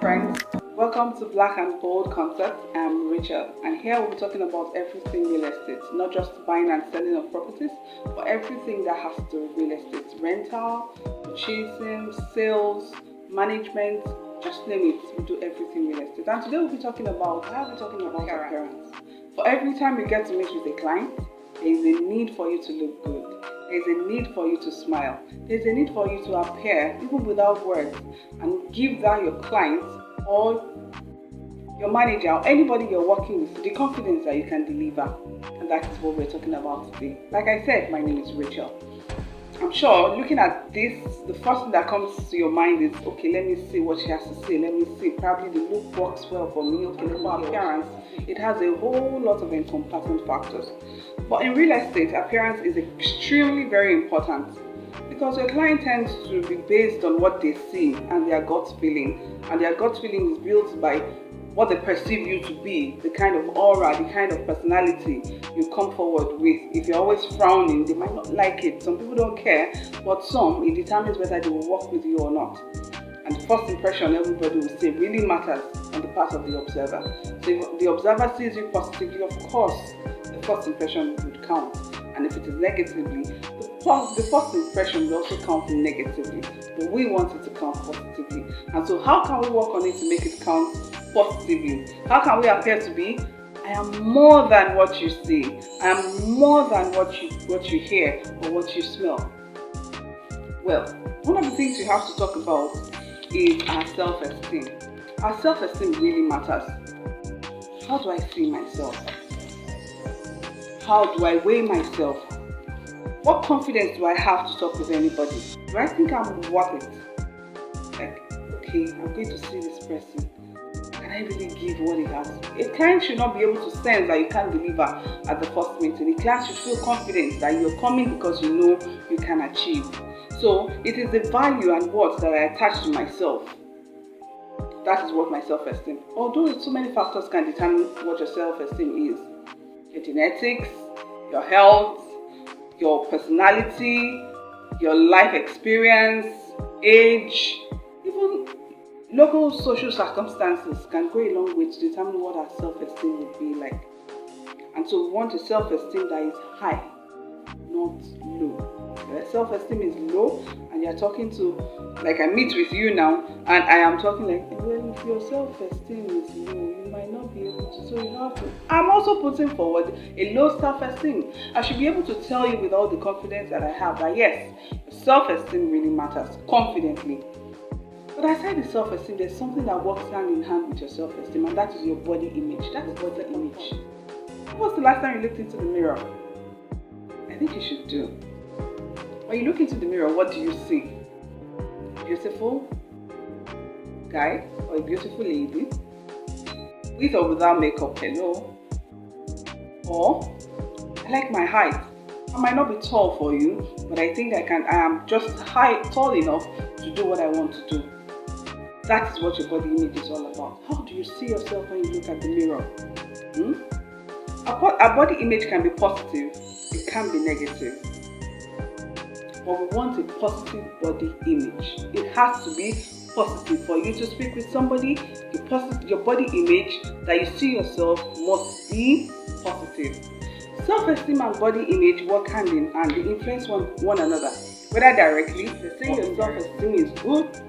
friends, welcome to Black and Bold Concept. I'm Rachel, and here we'll be talking about everything real estate, not just buying and selling of properties, but everything that has to do with real estate: rental, purchasing, sales, management, just name it. We do everything real estate. And today we'll be talking about appearance. For every time you get to meet with a client, there is a need for you to look good. There's a need for you to smile. There's a need for you to appear, even without words, and give that your client or your manager or anybody you're working with the confidence that you can deliver. And that is what we're talking about today. Like I said, my name is Rachel. I'm sure looking at this, the first thing that comes to your mind is, okay, let me see what she has to say. Let me see. Probably the look works well for me. Okay, for appearance, it has a whole lot of encompassing factors. But in real estate, appearance is extremely very important because your client tends to be based on what they see and their gut feeling. And their gut feeling is built by what they perceive you to be, the kind of aura, the kind of personality you come forward with. If you're always frowning, they might not like it. Some people don't care, but some, it determines whether they will work with you or not. And the first impression, everybody will say, really matters on the part of the observer. So if the observer sees you positively, of course, the first impression would count. And if it is negatively, the first impression will also count negatively. But we want it to count positively. And so how can we work on it to make it count positively? How can we appear to be, I am more than what you see. I am more than what you hear or what you smell. Well, one of the things we have to talk about is our self-esteem. Our self-esteem really matters. How do I see myself? How do I weigh myself? What confidence do I have to talk with anybody? Do I think I'm worth it? Like, okay, I'm going to see this person. Can I really give what he has? A client should not be able to sense that you can't deliver at the first meeting. A client should feel confident that you're coming because you know you can achieve. So it is the value and worth that I attach to myself. That is what my self-esteem. Although so many factors can determine what your self-esteem is. Your genetics, your health, your personality, your life experience, age, even local social circumstances can go a long way to determine what our self-esteem would be like. And so we want a self-esteem that is high, not low. If your self-esteem is low and you're talking to, like I meet with you now, and I am talking like, well, if your self-esteem is low, you might not be able to, so you have to. I'm also putting forward a low self-esteem. I should be able to tell you with all the confidence that I have that yes, self-esteem really matters, confidently. But aside the self-esteem, there's something that works hand in hand with your self-esteem, and that is your body image. That's body image. When was the last time you looked into the mirror? I think you should do. When you look into the mirror, what do you see? Beautiful guy or a beautiful lady, with or without makeup, hello. Or, I like my height. I might not be tall for you, but I think I am just tall enough to do what I want to do. That is what your body image is all about. How do you see yourself when you look at the mirror? Our body image can be positive, it can be negative. But we want a positive body image. It has to be positive. For you to speak with somebody, your body image that you see yourself must be positive. Self-esteem and body image work hand in hand. They influence one another. Whether directly, they say your self-esteem is good,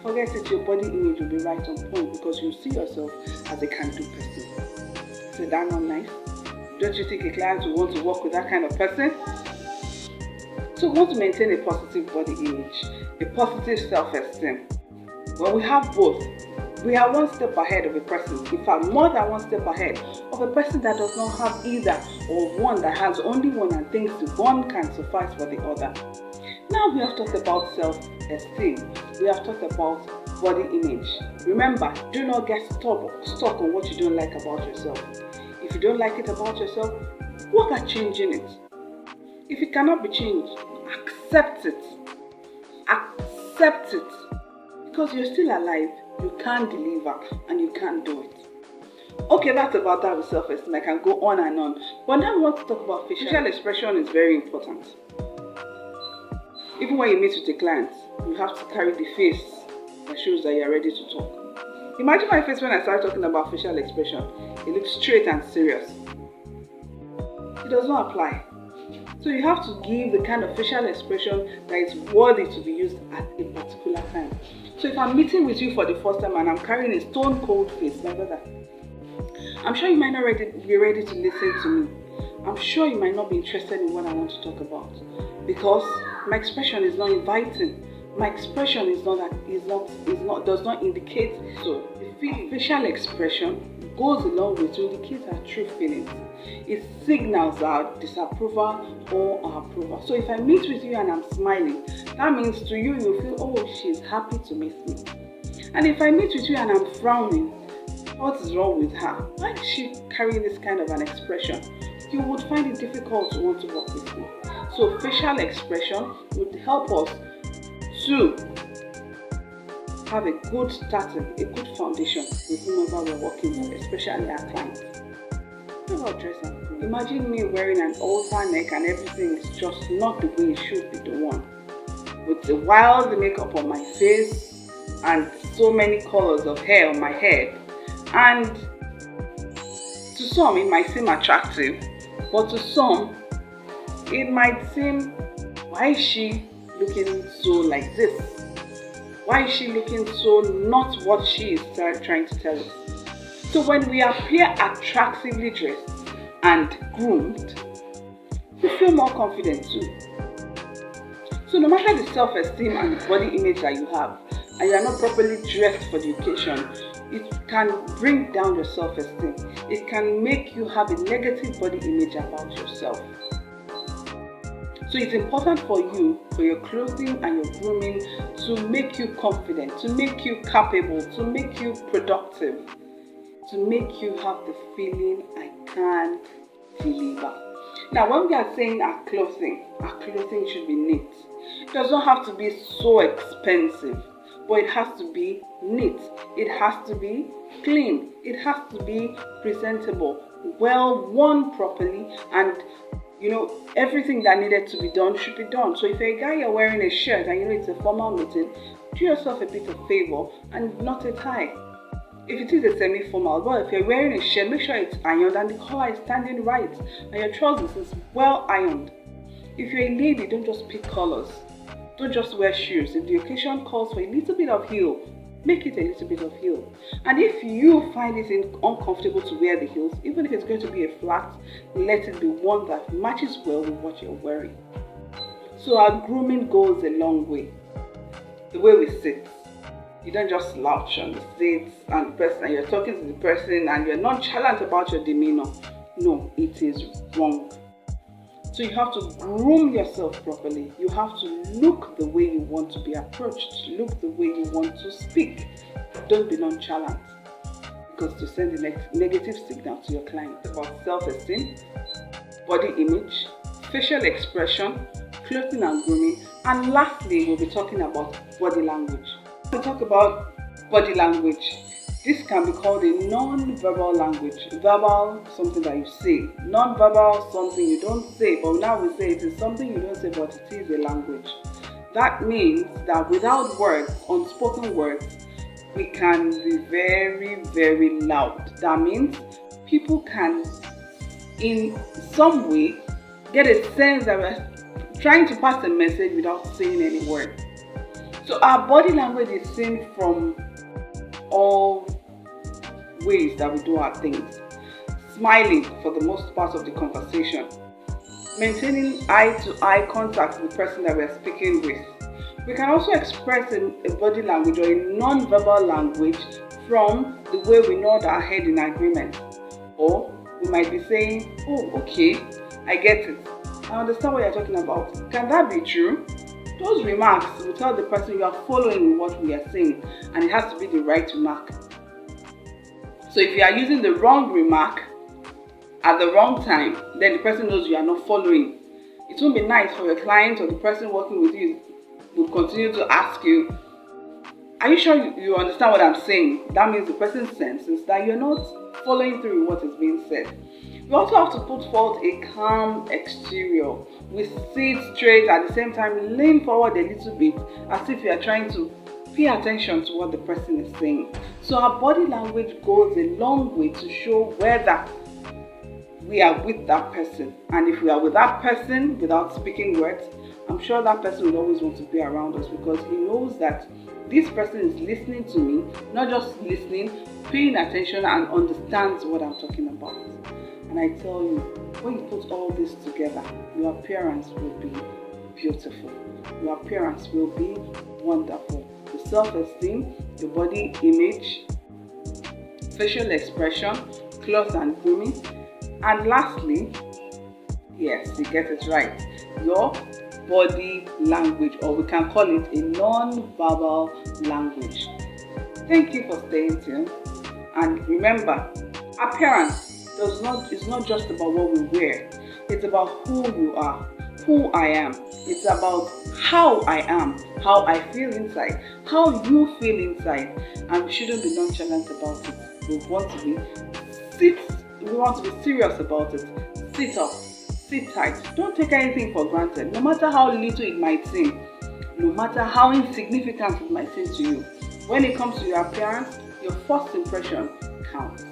forget it, your body image will be right on point because you see yourself as a can-do person. So that's not nice. Don't you think a client will want to work with that kind of person? So we want to maintain a positive body image, a positive self-esteem. Well, we have both. We are one step ahead of a person. In fact, more than one step ahead of a person that does not have either, or one that has only one and thinks one can suffice for the other. Now we have talked about self-esteem. We have talked about body image. Remember, do not get stuck on what you don't like about yourself. If you don't like it about yourself, work at changing it. If it cannot be changed, accept it. Accept it. Because you're still alive, you can deliver and you can do it. Okay, that's about that with self-esteem. I can go on and on. But now we want to talk about facial expression is very important. Even when you meet with a client, you have to carry the face that shows that you're ready to talk. Imagine my face when I started talking about facial expression. It looks straight and serious. It does not apply. So you have to give the kind of facial expression that is worthy to be used at a particular time. So if I'm meeting with you for the first time and I'm carrying a stone cold face, my brother, I'm sure you might not be ready to listen to me. I'm sure you might not be interested in what I want to talk about because my expression is not inviting. My expression does not indicate so. The facial expression goes along with to indicate our true feelings. It signals our disapproval or our approval. So if I meet with you and I'm smiling, that means to you feel, oh, she's happy to meet me. And if I meet with you and I'm frowning, what is wrong with her? Why is she carrying this kind of an expression? You would find it difficult to want to work with me. So facial expression would help us to have a good starting, a good foundation with whomever we're working with, especially our clients. What about dress and clothes? Imagine me wearing an altar neck and everything is just not the way it should be done. With the wild makeup on my face and so many colors of hair on my head. And to some it might seem attractive, but to some it might seem, why is she looking so like this? Why is she looking so not what she is trying to tell us? So when we appear attractively dressed and groomed, we feel more confident too. So no matter the self-esteem and the body image that you have, and you are not properly dressed for the occasion, it can bring down your self-esteem. It can make you have a negative body image about yourself. So it's important for you, for your clothing and your grooming, to make you confident, to make you capable, to make you productive, to make you have the feeling I can deliver. Now, when we are saying our clothing should be neat. It does not have to be so expensive, but it has to be neat. It has to be clean. It has to be presentable, well worn properly, and everything that needed to be done should be done. So if you're a guy, you're wearing a shirt and it's a formal meeting, do yourself a bit of favor and not a tie. If it is a semi-formal, but if you're wearing a shirt, make sure it's ironed and the collar is standing right and your trousers is well ironed. If you're a lady, don't just pick colors. Don't just wear shoes. If the occasion calls for a little bit of heel, make it a little bit of heel. And if you find it uncomfortable to wear the heels, even if it's going to be a flat, let it be one that matches well with what you're wearing. So our grooming goes a long way. The way we sit. You don't just slouch on the seat and you're talking to the person and you're nonchalant about your demeanor. No, it is wrong. So you have to groom yourself properly. You have to look the way you want to be approached. Look the way you want to speak. Don't be nonchalant, because to send a negative signal to your client about self-esteem, body image, facial expression, clothing and grooming, and lastly, we'll be talking about body language. We'll talk about body language. This can be called a non-verbal language. Verbal, something that you say. Non-verbal, something you don't say, but now we say it is something you don't say, but it is a language. That means that without words, unspoken words, we can be very, very loud. That means people can, in some way, get a sense that we're trying to pass a message without saying any word. So our body language is seen from all ways that we do our things. Smiling for the most part of the conversation. Maintaining eye-to-eye contact with the person that we're speaking with. We can also express a body language or a non-verbal language from the way we nod our head in agreement. Or we might be saying, oh, okay, I get it. I understand what you're talking about. Can that be true? Those remarks will tell the person you are following what we are saying, and it has to be the right remark. So if you are using the wrong remark at the wrong time, then the person knows you are not following. It won't be nice for your client or the person working with you will continue to ask you, are you sure you understand what I'm saying? That means the person senses that you're not following through with what is being said. We also have to put forth a calm exterior. We sit straight, at the same time lean forward a little bit as if you are trying to pay attention to what the person is saying. So our body language goes a long way to show whether we are with that person. And if we are with that person without speaking words, I'm sure that person will always want to be around us, because he knows that this person is listening to me, not just listening, paying attention, and understands what I'm talking about. And I tell you, when you put all this together, your appearance will be beautiful. Your appearance will be wonderful. The self-esteem, your body image, facial expression, clothes and grooming, and lastly, yes, you get it right, your body language, or we can call it a non-verbal language. Thank you for staying tuned. And remember, appearance is not just about what we wear. It's about who you are, who I am. It's about how I am, how I feel inside, how you feel inside. And we shouldn't be nonchalant about it. We want to be serious about it. Sit up, sit tight. Don't take anything for granted, no matter how little it might seem, no matter how insignificant it might seem to you. When it comes to your appearance, your first impression counts.